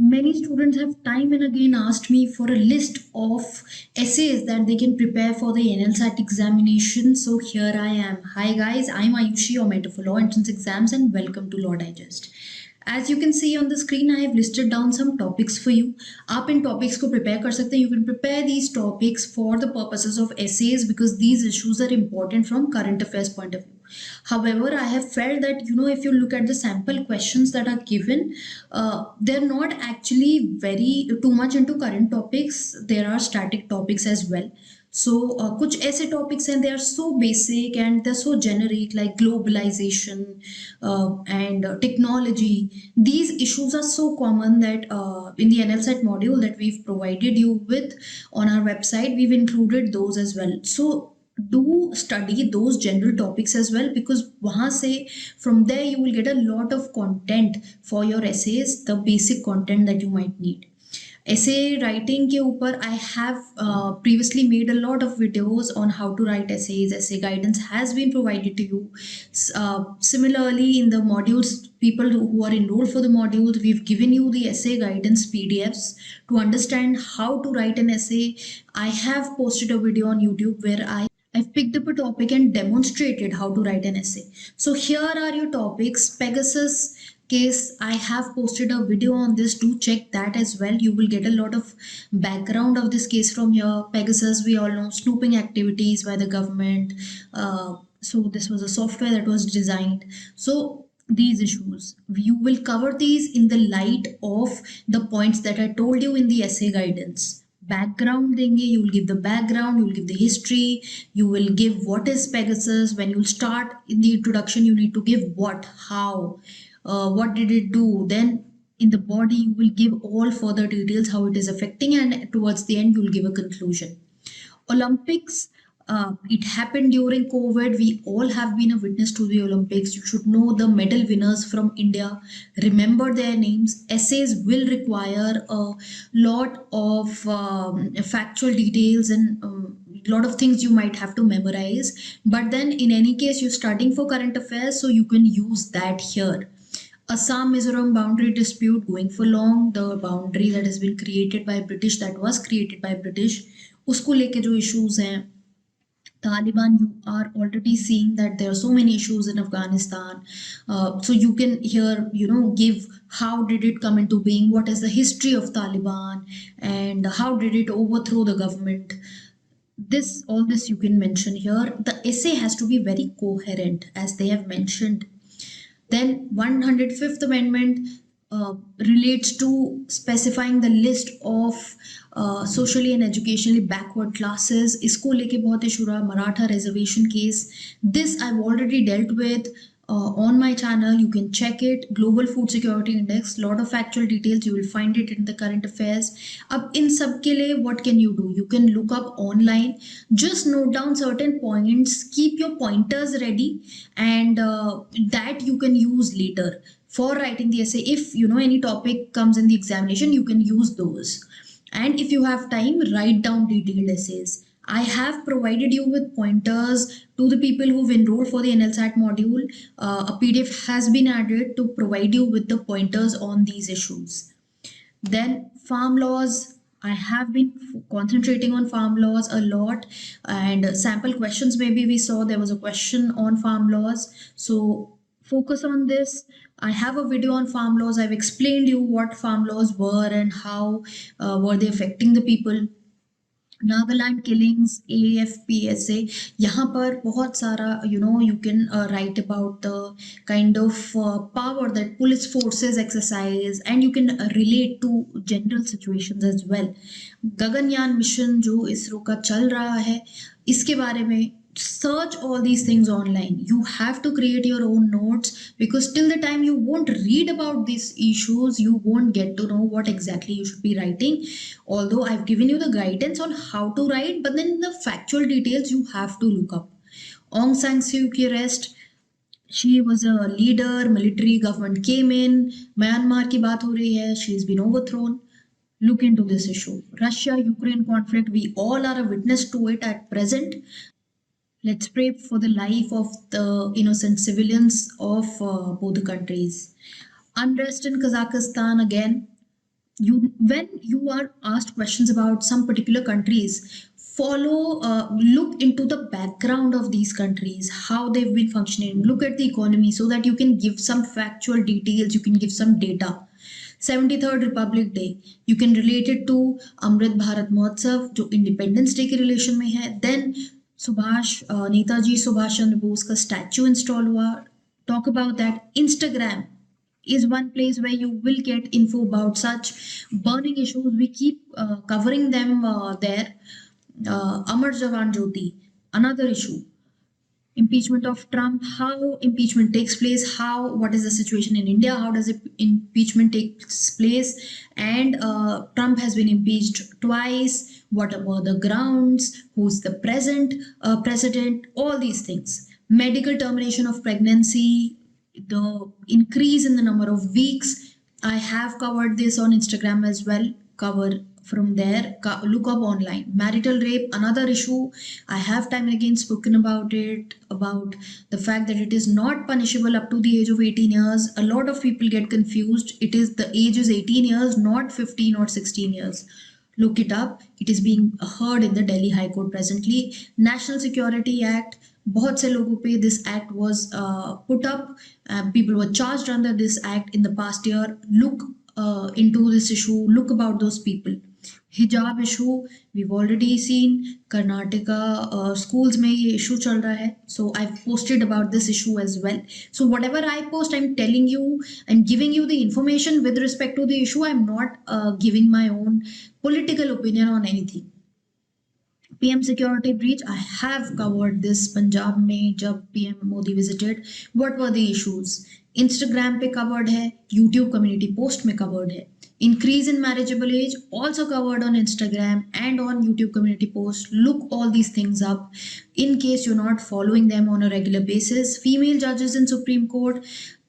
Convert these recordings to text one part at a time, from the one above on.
Many students have time and again asked me for a list of essays that they can prepare for the NLSAT examination. So here I am. Hi guys, I'm Ayushi, your mentor for law entrance exams, and welcome to Law Digest. As you can see on the screen, I have listed down some topics for you. आप इन topics को prepare कर सकते हैं. You can prepare these topics for the purposes of essays because these issues are important from current affairs point of view. However, I have felt that, if you look at the sample questions that are given, they're not actually very too much into current topics. There are static topics as well. So कुछ ऐसे topics हैं, they are so basic and they're so generic, like globalization and technology. These issues are so common that in the NLSAT module that we've provided you with on our website, we've included those as well. So do study those general topics as well, because wahan se from there you will get a lot of content for your essays, the basic content that you might need. Essay writing ke upar I have previously made a lot of videos on how to write essays. Essay guidance has been provided to you. Similarly, in the modules, people who are enrolled for the modules, we've given you the essay guidance PDFs to understand how to write an essay. I have posted a video on YouTube where I've picked up a topic and demonstrated how to write an essay. So here are your topics. Pegasus case, I have posted a video on this. Do check that as well. You will get a lot of background of this case from here. Pegasus, we all know, snooping activities by the government. So this was a software that was designed. So these issues, you will cover these in the light of the points that I told you in the essay guidance. Background देंगे, you will give the background, you will give the history, you will give what is Pegasus. When you start in the introduction, you need to give what, how, what did it do. Then in the body, you will give all further details, how it is affecting, and towards the end, you will give a conclusion. Olympics, it happened during COVID. We all have been a witness to the Olympics. You should know the medal winners from India. Remember their names. Essays will require a lot of factual details and a lot of things you might have to memorize. But then in any case, you're studying for current affairs, so you can use that here. Assam-Mizoram boundary dispute going for long. The boundary that has been created by British, that was created by British. उसको लेके जो issues हैं, Taliban, you are already seeing that there are so many issues in Afghanistan. So you can here, give how did it come into being, what is the history of Taliban, and how did it overthrow the government. All this you can mention here. The essay has to be very coherent, as they have mentioned. Then 105th Amendment relates to specifying the list of socially and educationally backward classes. इसको लेके बहुत issue रहा. Maratha reservation case. This I've already dealt with on my channel. You can check it. Global Food Security Index. Lot of factual details. You will find it in the current affairs. अब इन सब के लिए what can you do? You can look up online. Just note down certain points. Keep your pointers ready, and that you can use later for writing the essay. If any topic comes in the examination, you can use those. And if you have time, write down detailed essays. I have provided you with pointers to the people who've enrolled for the NLSAT module. A PDF has been added to provide you with the pointers on these issues. Then farm laws. I have been concentrating on farm laws a lot, and sample questions, maybe we saw there was a question on farm laws. So focus on this. I have a video on farm laws. I've explained you what farm laws were and how were they affecting the people. Nagaland killings, AFPSA. यहाँ पर बहुत सारा, you can write about the kind of power that police forces exercise, and you can relate to general situations as well. Gaganyaan mission जो इसरो का चल रहा है, इसके बारे में search all these things online. You have to create your own notes, because till the time you won't read about these issues, you won't get to know what exactly you should be writing. Although I've given you the guidance on how to write, but then the factual details you have to look up. Aung San Suu Kyi arrest. She was a leader, military government came in. Myanmar की बात हो रही है. She's been overthrown. Look into this issue. Russia-Ukraine conflict. We all are a witness to it at present. Let's pray for the life of the innocent civilians of both the countries. Unrest in Kazakhstan again. when you are asked questions about some particular countries, look into the background of these countries, how they've been functioning, look at the economy, so that you can give some factual details, you can give some data. 73rd Republic Day, you can relate it to Amrit Bharat Mahotsav जो independence day के relation में है. Then Netaji Subhash Chandra Bose का statue install हुआ. Talk about that. Instagram is one place where you will get info about such burning issues. We keep covering them there. Amar Jawan Jyoti, another issue. Impeachment of Trump, how impeachment takes place, what is the situation in India, how does impeachment takes place, and Trump has been impeached twice, what are the grounds, who's the present president, all these things. Medical termination of pregnancy, the increase in the number of weeks, I have covered this on Instagram as well. Cover from there, look up online. Marital rape, another issue. I have time and again spoken about it, about the fact that it is not punishable up to the age of 18 years. A lot of people get confused. The age is 18 years, not 15 or 16 years. Look it up. It is being heard in the Delhi High Court presently. National Security Act, बहुत से लोगों पे this act was put up. People were charged under this act in the past year. Look into this issue. Look about those people. Hijab issue, we've already seen. Karnataka schools में ये issue चल रहा है. So I've posted about this issue as well. So whatever I post, I'm telling you, I'm giving you the information with respect to the issue. I'm not giving my own political opinion on anything. PM security breach, I have covered this. Punjab में जब PM Modi visited, what were the issues? Instagram पे covered है, YouTube community post में covered है. Increase in marriageable age, also covered on Instagram and on YouTube community post. Look all these things up in case you're not following them on a regular basis. Female judges in Supreme Court,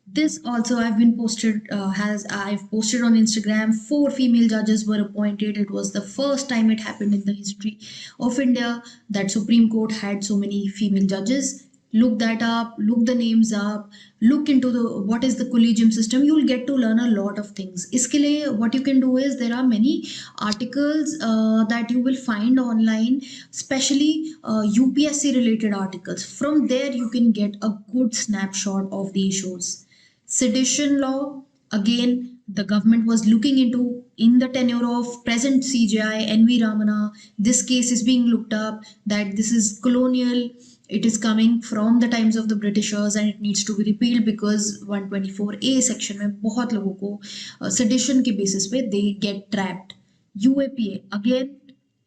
this also I've posted on Instagram. 4 female judges were appointed. It was the first time it happened in the history of India that Supreme Court had so many female judges. Look that up, look the names up, look into what is the collegium system. You'll get to learn a lot of things. Iske liye what you can do is, there are many articles that you will find online, especially UPSC related articles. From there you can get a good snapshot of the issues. Sedition law, again, the government was looking into in the tenure of present CJI, NV Ramana. This case is being looked up, that this is colonial. It is coming from the times of the Britishers and it needs to be repealed because 124A section में बहुत लोगों को sedition के basis पे they get trapped. UAPA, again,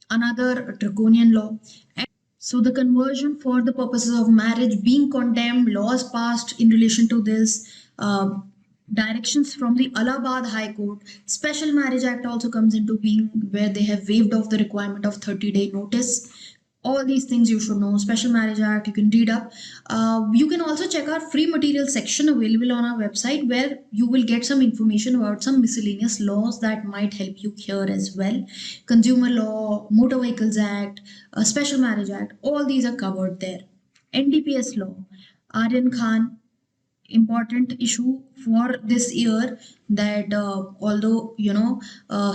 another draconian law. And so the conversion for the purposes of marriage being condemned, laws passed in relation to this, directions from the Allahabad High Court. Special Marriage Act also comes into being, where they have waived off the requirement of 30-day notice. All these things you should know. Special Marriage Act, you can read up. You can also check our free material section available on our website, where you will get some information about some miscellaneous laws that might help you here as well. Consumer Law, Motor Vehicles Act, Special Marriage Act, all these are covered there. NDPS law, Aryan Khan, important issue for this year, that although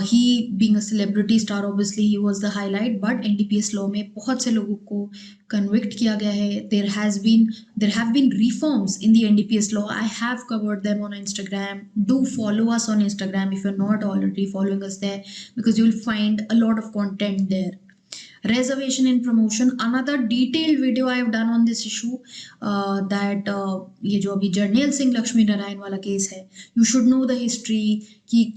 he being a celebrity star, obviously he was the highlight, but NDPS law में बहुत से लोगों को convict किया गया है. There have been reforms in the NDPS law. I have covered them on Instagram. Do follow us on Instagram if you're not already following us there, because you'll find a lot of content there. Reservation in promotion, another detailed video I have done on this issue, that ये जो अभी जर्नैल सिंह लक्ष्मी नारायण वाला case है, you should know the history कि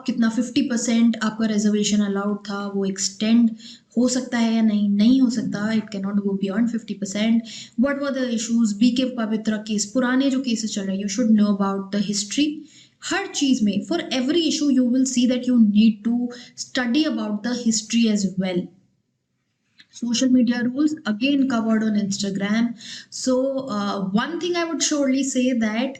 कितना 50% आपका reservation allowed था, वो extend हो सकता है या नहीं हो सकता, it cannot go beyond 50%. What were the issues? BK Pavitra case, पुराने जो cases चल रहे हैं, you should know about the history. हर चीज में, for every issue you will see that you need to study about the history as well. Social media rules, again covered on Instagram. So one thing I would surely say that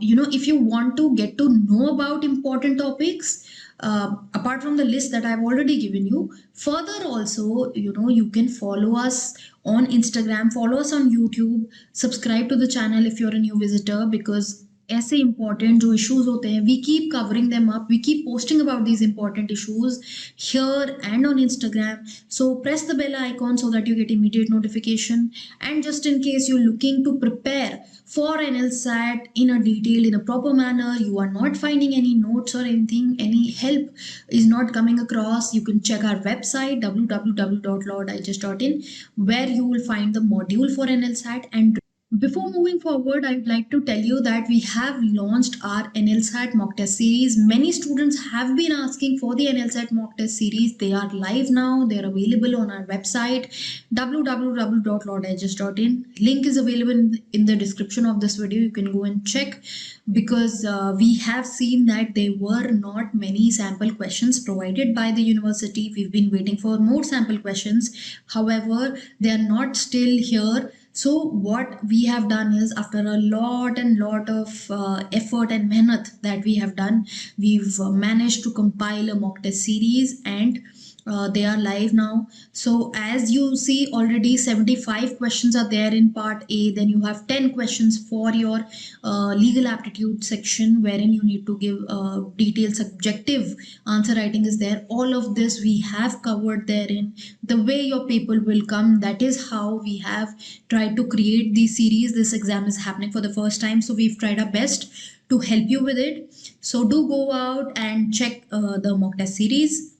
if you want to get to know about important topics, apart from the list that I've already given you, further also you can follow us on Instagram, follow us on YouTube, subscribe to the channel if you're a new visitor, because ऐसे important जो issues होते हैं, we keep covering them up, we keep posting about these important issues here and on Instagram. So press the bell icon so that you get immediate notification. And just in case you're looking to prepare for NLSAT in a detailed, in a proper manner, you are not finding any notes or anything, any help is not coming across, you can check our website www.lorddigest.in, where you will find the module for NLSAT. And before moving forward, I'd like to tell you that we have launched our NLSAT mock test series. Many students have been asking for the NLSAT mock test series. They are live now. They are available on our website www.lorddigest.in. Link is available in the description of this video. You can go and check, because we have seen that there were not many sample questions provided by the university. We've been waiting for more sample questions. However, they are not still here. So what we have done is, after a lot of effort and mehnat that we have done, we've managed to compile a mock test series, and they are live now. So as you see, already 75 questions are there in part A. Then you have 10 questions for your legal aptitude section, wherein you need to give detailed subjective answer writing is there. All of this we have covered therein. The way your paper will come, that is how we have tried to create the series. This exam is happening for the first time, so we've tried our best to help you with it. So do go out and check the mock test series.